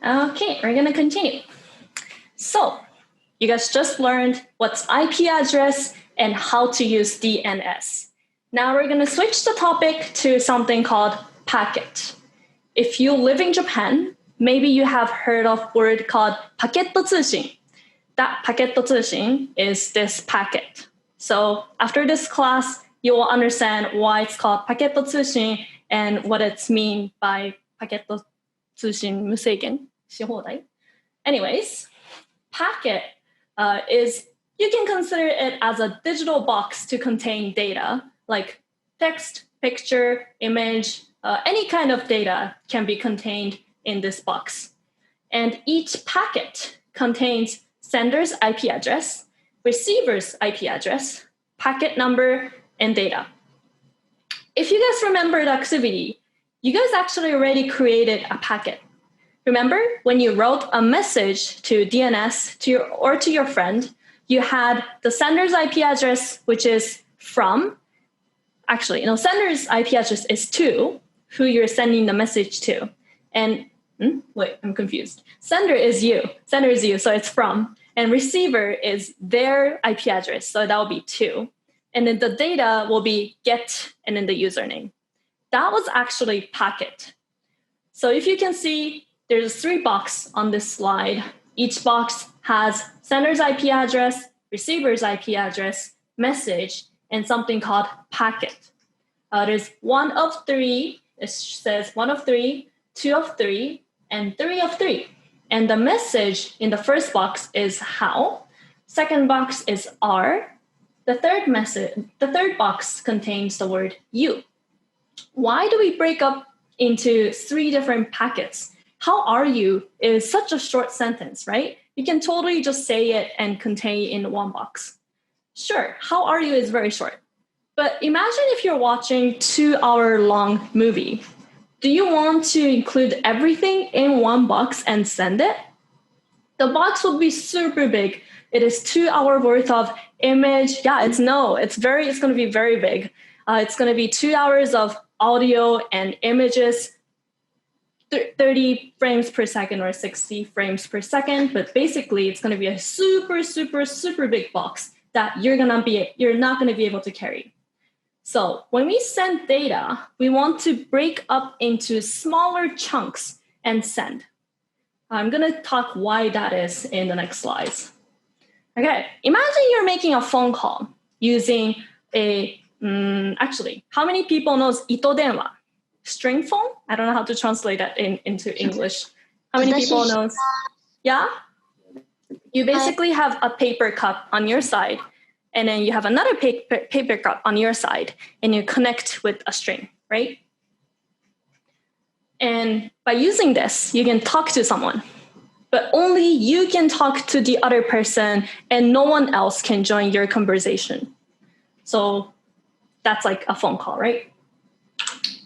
Okay, we're going to continue. So you guys just learned what's IP address and how to use DNS. Now we're going to switch the topic to something called packet. If you live in Japan, maybe you have heard of a word called パケット通信. That パケット通信 is this packet. So after this class, you will understand why it's called パケット通信 and what it's mean by パケット通信無制限し放題. Anyways, packet is, you can consider it as a digital box to contain data, like text, picture, image, any kind of data can be contained in this box. And each packet contains sender's IP address, receiver's IP address, packet number, and data. If you guys remember the activity, you guys actually already created a packet. Remember when you wrote a message to DNS to your friend, you had the sender's IP address, which is from, sender's IP address is to who you're sending the message to. And wait, I'm confused. Sender is you, so it's from. And receiver is their IP address, so that will be to. And then the data will be get and then the username. That was actually packet. So if you can see, there's 3 boxes on this slide. Each box has sender's IP address, receiver's IP address, message, and something called packet. There's 1 of 3. It says 1 of 3, 2 of 3, and 3 of 3. And the message in the first box is how. Second box is are. The third box contains the word you. Why do we break up into 3 different packets? How are you is such a short sentence, right? You can totally just say it and contain in one box. Sure, how are you is very short. But imagine if you're watching 2-hour-long movie. Do you want to include everything in one box and send it? The box would be super big. It is 2 hours worth of image. Yeah, it's going to be very big. It's going to be 2 hours of audio and images, 30 frames per second or 60 frames per second. But basically, it's going to be a super, super, super big box that you're not going to be able to carry. So when we send data, we want to break up into smaller chunks and send. I'm going to talk why that is in the next slides. Okay, imagine you're making a phone call using how many people knows 糸電話? String phone? I don't know how to translate that into English. How many people knows? Yeah? You basically have a paper cup on your side, and then you have another paper cup on your side, and you connect with a string, right? And by using this, you can talk to someone, but only you can talk to the other person, and no one else can join your conversation. So that's like a phone call, right?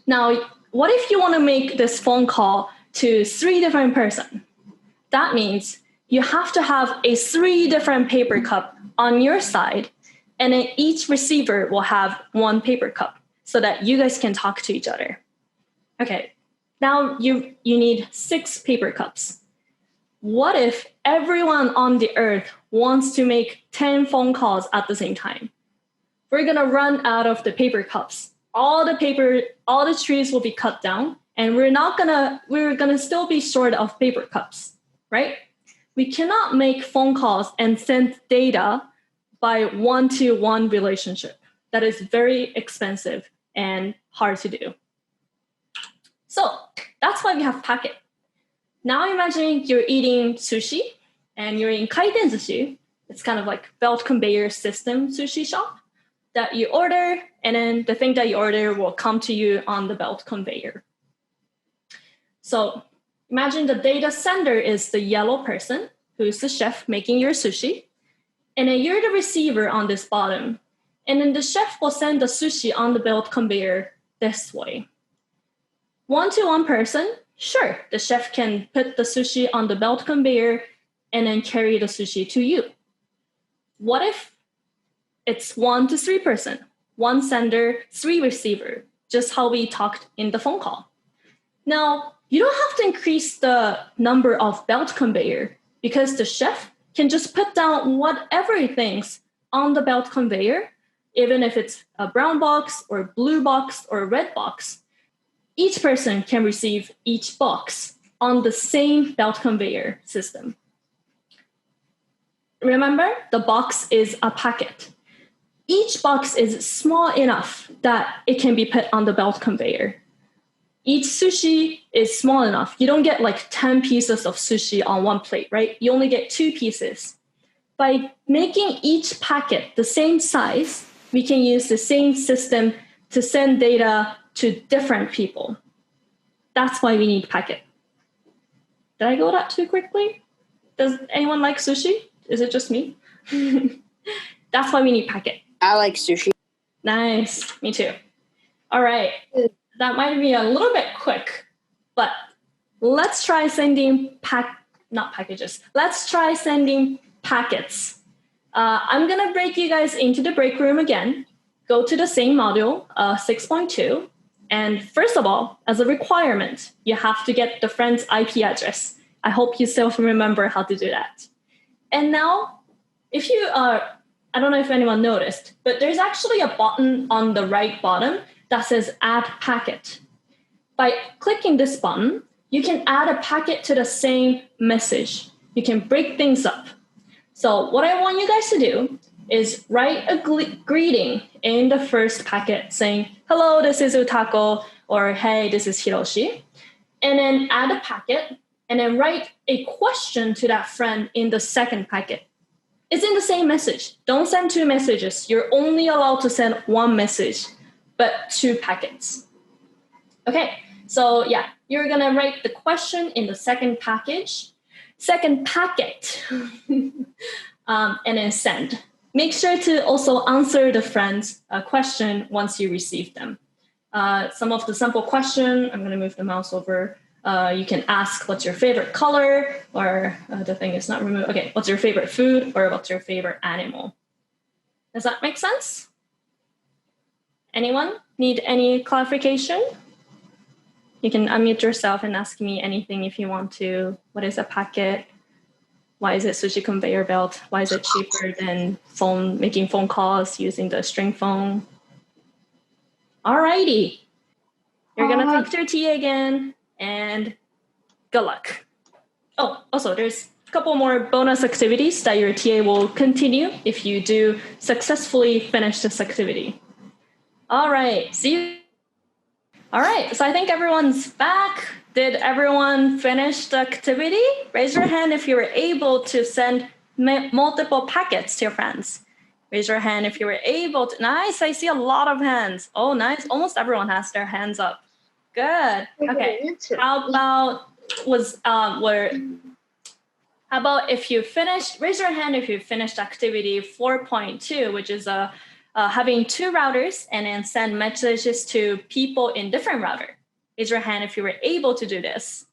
Now, what if you want to make this phone call to 3 different persons? That means you have to have 3 different paper cup on your side, and then each receiver will have 1 paper cup so that you guys can talk to each other. Okay, now you need 6 paper cups. What if everyone on the earth wants to make 10 phone calls at the same time? We're gonna run out of the paper cups. All the trees will be cut down, and we're gonna still be short of paper cups, right? We cannot make phone calls and send data by 1-to-1 relationship. That is very expensive and hard to do. So that's why we have packet. Now imagine you're eating sushi and you're in kaiten sushi. It's kind of like belt conveyor system sushi shop that you order, and then the thing that you order will come to you on the belt conveyor. So imagine the data sender is the yellow person, who's the chef making your sushi, and then you're the receiver on this bottom. And then the chef will send the sushi on the belt conveyor this way. 1-to-1 person, sure, the chef can put the sushi on the belt conveyor and then carry the sushi to you. What if it's 1-to-3 person, 1 sender, 3 receiver, just how we talked in the phone call? Now, you don't have to increase the number of belt conveyor because the chef can just put down whatever he thinks on the belt conveyor, even if it's a brown box or blue box or red box. Each person can receive each box on the same belt conveyor system. Remember, the box is a packet. Each box is small enough that it can be put on the belt conveyor. Each sushi is small enough. You don't get like 10 pieces of sushi on one plate, right? You only get 2 pieces. By making each packet the same size, we can use the same system to send data to different people. That's why we need packet. Did I go that too quickly? Does anyone like sushi? Is it just me? That's why we need packet. I like sushi. Nice. Me too. All right. That might be a little bit quick, but let's try sending Let's try sending packets. I'm going to break you guys into the break room again. Go to the same module, 6.2. And first of all, as a requirement, you have to get the friend's IP address. I hope you still remember how to do that. And now, if you are, I don't know if anyone noticed, but there's actually a button on the right bottom that says Add Packet. By clicking this button, you can add a packet to the same message. You can break things up. So what I want you guys to do is write a greeting in the first packet saying, hello, this is Utako, or hey, this is Hiroshi. And then add a packet, and then write a question to that friend in the second packet. It's in the same message. Don't send 2 messages. You're only allowed to send 1 message, but 2 packets. Okay, so yeah, you're gonna write the question in the second packet, and then send. Make sure to also answer the friend's question once you receive them. Some of the sample question, I'm gonna move the mouse over. You can ask what's your favorite color, or the thing is not removed. Okay, what's your favorite food, or what's your favorite animal? Does that make sense? Anyone need any clarification? You can unmute yourself and ask me anything if you want to. What is a packet? Why is it sushi conveyor belt? Why is it cheaper than making phone calls using the string phone? Alrighty. You're gonna talk to your TA again, and good luck. Oh, also there's a couple more bonus activities that your TA will continue if you do successfully finish this activity. All right, see you. All right, so I think everyone's back. Did everyone finish the activity? Raise your hand if you were able to send multiple packets to your friends. Raise your hand if you were able to. Nice, I see a lot of hands. Oh, nice, almost everyone has their hands up. Good, okay. How about if you finished, raise your hand if you finished activity 4.2, which is having 2 routers and then send messages to people in different router. Raise your hand if you were able to do this.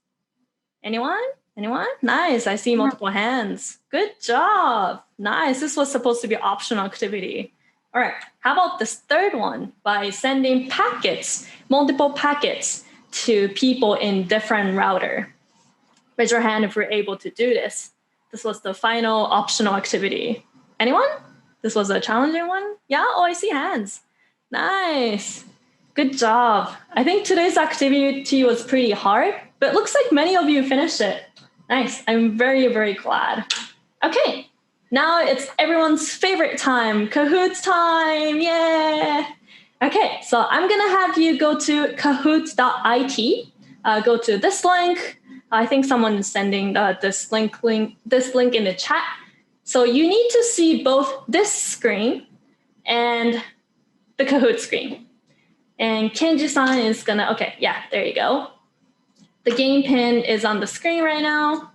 Anyone? Anyone? Nice, I see multiple hands. Good job. Nice, this was supposed to be an optional activity. All right, how about this third one? By sending packets, multiple packets to people in different router. Raise your hand if you're able to do this. This was the final optional activity. Anyone? This was a challenging one? Yeah, oh, I see hands. Nice, good job. I think today's activity was pretty hard, but it looks like many of you finished it. Nice, I'm very, very glad. Okay, now it's everyone's favorite time, Kahoot time, yeah. Okay, so I'm gonna have you go to kahoot.it, go to this link. I think someone is sending this link in the chat. So you need to see both this screen and the Kahoot screen. And Kenji-san is gonna, okay, yeah, there you go. The game pin is on the screen right now.